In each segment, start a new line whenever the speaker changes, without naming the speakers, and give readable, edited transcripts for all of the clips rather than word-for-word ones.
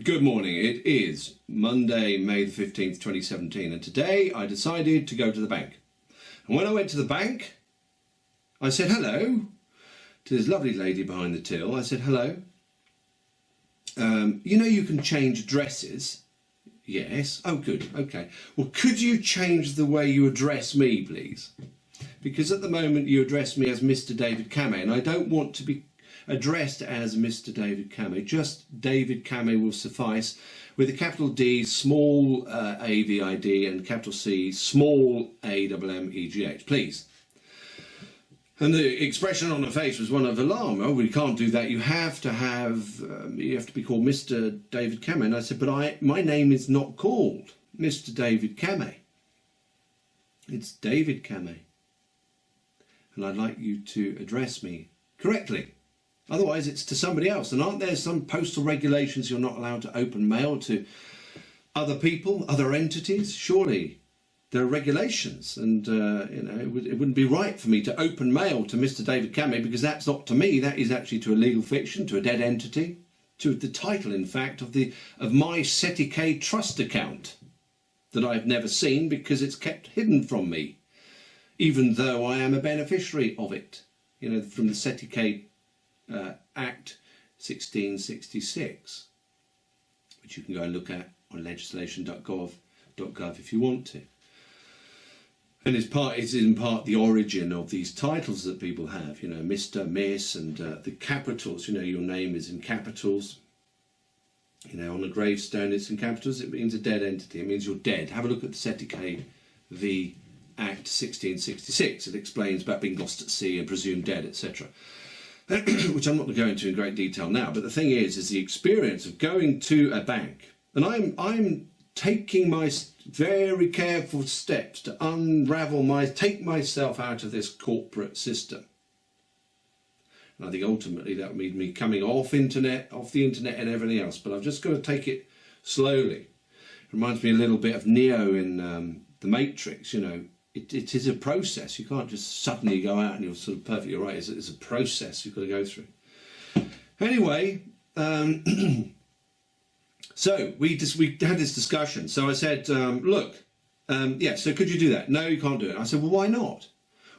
Good morning. It is Monday, May the 15th, 2017, and today I decided to go to the bank. And when I went to the bank, I said hello to this lovely lady behind the till. I said hello. You can change addresses. Yes. Oh, good. Okay. Well, could you change the way you address me, please? Because at the moment you address me as Mr. David Kameh, and I don't want to be addressed as Mr. David Kameh. Just David Kameh will suffice, with a capital D, small A-V-I-D, and capital C, small A-M-M-E-G-H, please. And the expression on her face was one of alarm. Oh, we can't do that. You have to be called Mr. David Kameh. And I said, but my name is not called Mr. David Kameh. It's David Kameh. And I'd like you to address me correctly. Otherwise, it's to somebody else. And aren't there some postal regulations you're not allowed to open mail to other people, other entities? Surely there are regulations, and it wouldn't be right for me to open mail to Mr. David Kameh, because that's not to me. That is actually to a legal fiction, to a dead entity, to the title, in fact, of my SETI K trust account that I've never seen because it's kept hidden from me, even though I am a beneficiary of it. From the SETI K Act 1666, which you can go and look at on legislation.gov if you want to. And it's in part the origin of these titles that people have, Mr, Miss, and the capitals. Your name is in capitals. On a gravestone it's in capitals. It means a dead entity. It means you're dead. Have a look at the SETI K v Act 1666. It explains about being lost at sea and presumed dead, etc. Which I'm not going to go into in great detail now, but the thing is the experience of going to a bank, and I'm taking my very careful steps to take myself out of this corporate system. And I think ultimately that would mean me coming off the internet and everything else, but I've just got to take it slowly. It reminds me a little bit of Neo in The Matrix. It is a process. You can't just suddenly go out and you're sort of perfectly right. It's a process you've got to go through. Anyway, so we had this discussion. So I said, look, so could you do that? No, you can't do it. I said, well, why not?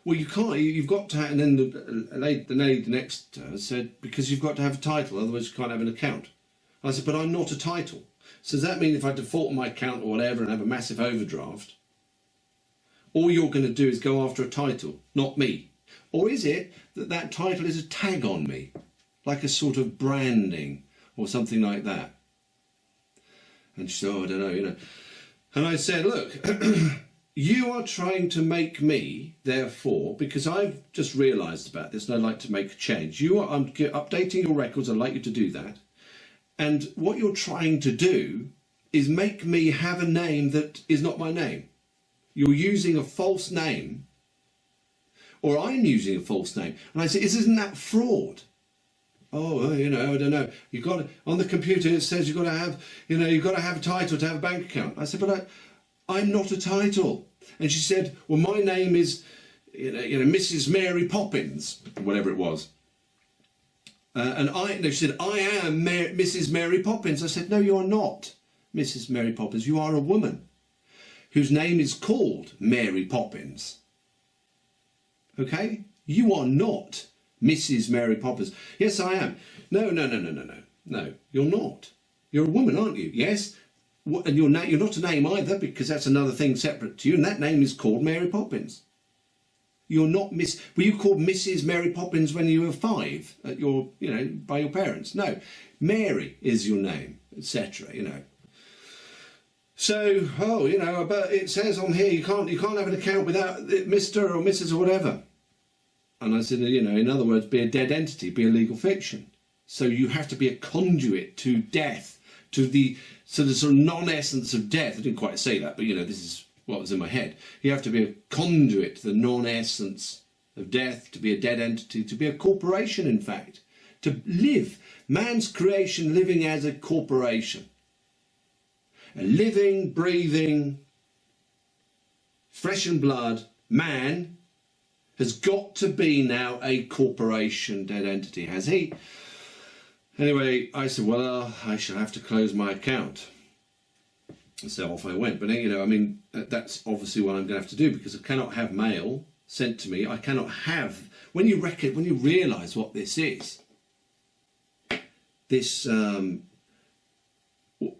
Well, you can't. You've got to. And then the lady next said, because you've got to have a title, otherwise you can't have an account. I said, but I'm not a title. So does that mean if I default on my account or whatever and have a massive overdraft, all you're going to do is go after a title, not me? Or is it that title is a tag on me, like a sort of branding or something like that? And she said, oh, I don't know, And I said, look, you are trying to make me, therefore, because I've just realised about this and I'd like to make a change. I'm updating your records, I'd like you to do that. And what you're trying to do is make me have a name that is not my name. You're using a false name, or I'm using a false name. And I say, isn't that fraud? Oh, I don't know. You've got on the computer it says you've got to have, you've got to have a title to have a bank account. I said, but I'm not a title. And she said, well, my name is, Mrs. Mary Poppins, whatever it was. She said, I am Mrs. Mary Poppins. I said, no, you're not Mrs. Mary Poppins. You are a woman whose name is called Mary Poppins. Okay? You are not Mrs. Mary Poppins. Yes, I am. No, you're not. You're a woman, aren't you? Yes? And you're not a name either, because that's another thing separate to you, and that name is called Mary Poppins. You're not were you called Mrs. Mary Poppins when you were 5 at by your parents? No. Mary is your name, etc., So, but it says on here you can't have an account without Mr. or Mrs. or whatever. And I said, in other words, be a dead entity, be a legal fiction. So you have to be a conduit to death, to the sort of non-essence of death. I didn't quite say that, but this is what was in my head. You have to be a conduit to the non-essence of death, to be a dead entity, to be a corporation, in fact, to live. Man's creation living as a corporation. A living, breathing, flesh and blood man has got to be now a corporation, dead entity, has he? Anyway, I said, well, I shall have to close my account. So off I went. But, you know, I mean, that's obviously what I'm going to have to do, because I cannot have mail sent to me. I cannot have, when you realise what this is, this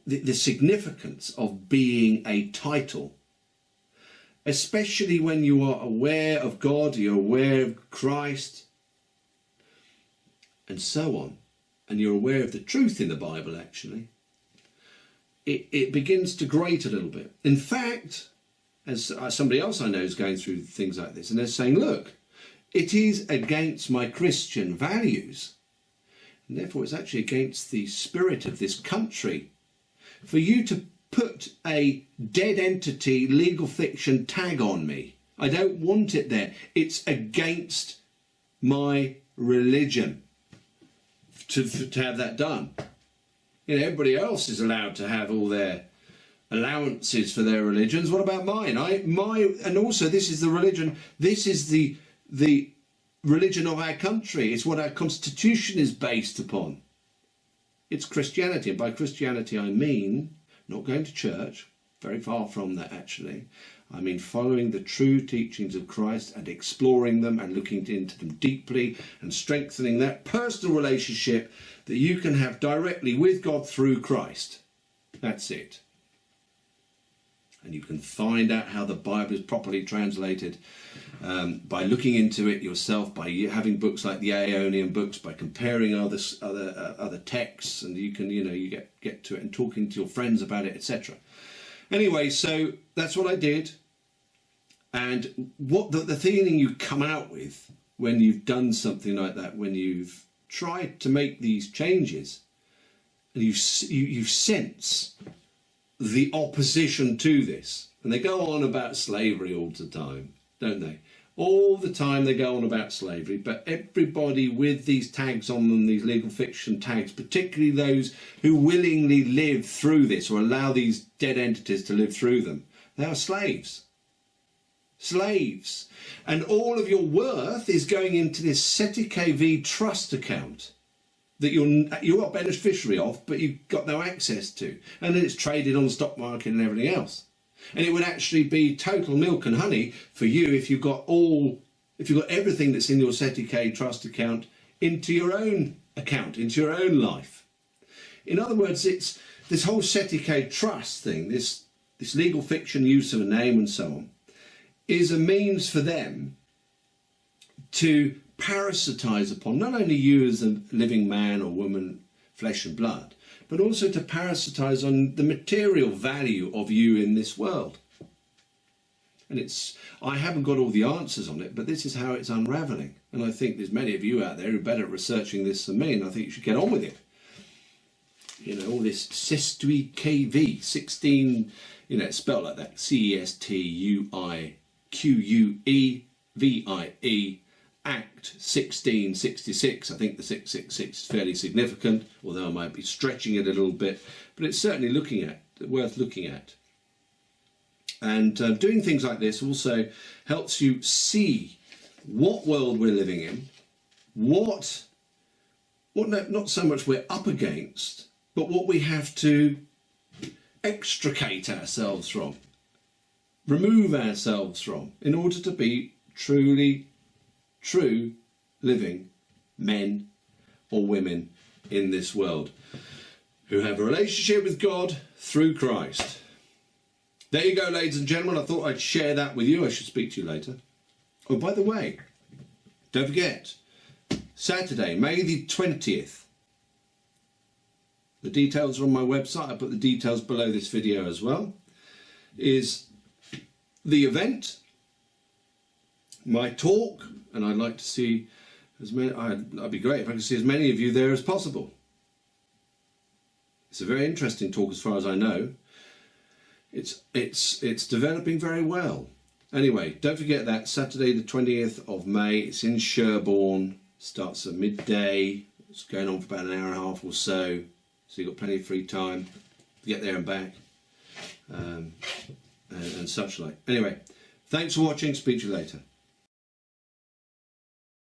the significance of being a title, especially when you are aware of God, you're aware of Christ, and so on, and you're aware of the truth in the Bible, actually, it begins to grate a little bit. In fact, as somebody else I know is going through things like this, and they're saying, look, it is against my Christian values, and therefore it's actually against the spirit of this country for you to put a dead entity legal fiction tag on me. I don't want it there. It's against my religion to have that done. You know, everybody else is allowed to have all their allowances for their religions. What about mine? And also this is the religion. This is the religion of our country. It's what our constitution is based upon. It's Christianity, and by Christianity I mean not going to church, very far from that actually. I mean following the true teachings of Christ and exploring them and looking into them deeply and strengthening that personal relationship that you can have directly with God through Christ. That's it. And you can find out how the Bible is properly translated by looking into it yourself, by having books like the Aeonian books, by comparing other texts, and you can, you get to it and talking to your friends about it, etc. Anyway, so that's what I did. And what the feeling you come out with when you've done something like that, when you've tried to make these changes, and you sense the opposition to this. And they go on about slavery all the time, don't they? All the time they go on about slavery, but everybody with these tags on them, these legal fiction tags, particularly those who willingly live through this or allow these dead entities to live through them, they are slaves. Slaves. And all of your worth is going into this SETI KV trust account that you're a beneficiary of, but you've got no access to. And then it's traded on the stock market and everything else. And it would actually be total milk and honey for you if you've got everything that's in your SETI K trust account into your own account, into your own life. In other words, it's this whole SETI K trust thing, this legal fiction use of a name and so on, is a means for them to parasitize upon not only you as a living man or woman, flesh and blood, but also to parasitize on the material value of you in this world. And I haven't got all the answers on it, but this is how it's unraveling. And I think there's many of you out there who are better at researching this than me, and I think you should get on with it. You know, all this SESTUI KV, 16, it's spelled like that, CESTUIQUEVIE, Act 1666. I think the 666 is fairly significant, although I might be stretching it a little bit, but it's certainly worth looking at. And doing things like this also helps you see what world we're living in, what not so much we're up against, but what we have to extricate ourselves from, remove ourselves from, in order to be truly true living men or women in this world who have a relationship with God through Christ. There you go, ladies and gentlemen. I thought I'd share that with you. I should speak to you later. Oh, by the way, don't forget, Saturday, May the 20th. The details are on my website. I put the details below this video as well. Is the event, my talk, and I'd like to see as many. I'd be great if I could see as many of you there as possible. It's a very interesting talk, as far as I know. It's developing very well. Anyway, don't forget that Saturday the 20th of May. It's in Sherborne. Starts at midday. It's going on for about an hour and a half or so. So you've got plenty of free time to get there and back, and such like. Anyway, thanks for watching. Speak to you later.